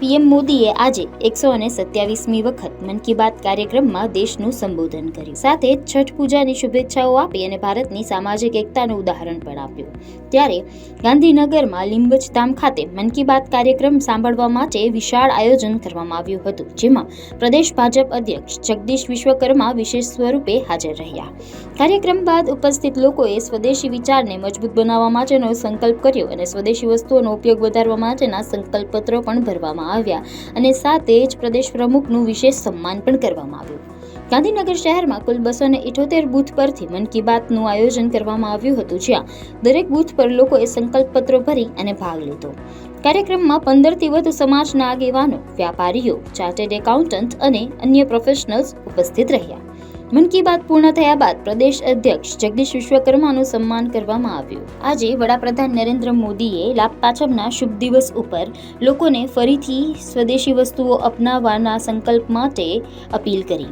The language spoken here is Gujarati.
પીએમ મોદીએ આજે 127મી વખત મન કી બાત કાર્યક્રમમાં દેશનું સંબોધન કર્યું. સાથે જ છઠ પૂજાની શુભેચ્છાઓ આપી અને ભારતની સામાજિક એકતાનું ઉદાહરણ પણ આપ્યું. ત્યારે ગાંધીનગરમાં લીંબચધામ ખાતે મન કી બાત કાર્યક્રમ સાંભળવા માટે વિશાળ આયોજન કરવામાં આવ્યું હતું, જેમાં પ્રદેશ ભાજપ અધ્યક્ષ જગદીશ વિશ્વકર્મા વિશેષ સ્વરૂપે હાજર રહ્યા. કાર્યક્રમ બાદ ઉપસ્થિત લોકોએ સ્વદેશી વિચારને મજબૂત બનાવવા માટેનો સંકલ્પ કર્યો અને સ્વદેશી વસ્તુઓનો ઉપયોગ વધારવા માટેના સંકલ્પપત્રો પણ ભરવામાં આવ્યા અને સાથે જ પ્રદેશ પ્રમુખનું વિશેષ સન્માન પણ કરવામાં આવ્યું. ગાંધીનગર શહેરમાં કુલ 278 બૂથ પરથી મન કી બાતનું આયોજન કરવામાં આવ્યું હતું, જ્યાં દરેક બૂથ પર લોકોએ સંકલ્પપત્રો ભરી અને ભાગ લીધો. કાર્યક્રમમાં 15થી વધુ સમાજના આગેવાનો, વ્યાપારીઓ, ચાર્ટર્ડ એકાઉન્ટન્ટ અને અન્ય પ્રોફેશનલ્સ ઉપસ્થિત રહ્યા. મન કી બાત પૂર્ણ થયા બાદ પ્રદેશ અધ્યક્ષ જગદીશ વિશ્વકર્માનું સન્માન કરવામાં આવ્યું. આજે વડાપ્રધાન નરેન્દ્ર મોદીએ લાભ પાંચમના શુભ દિવસ ઉપર લોકોને ફરીથી સ્વદેશી વસ્તુઓ અપનાવવાના સંકલ્પ માટે અપીલ કરી.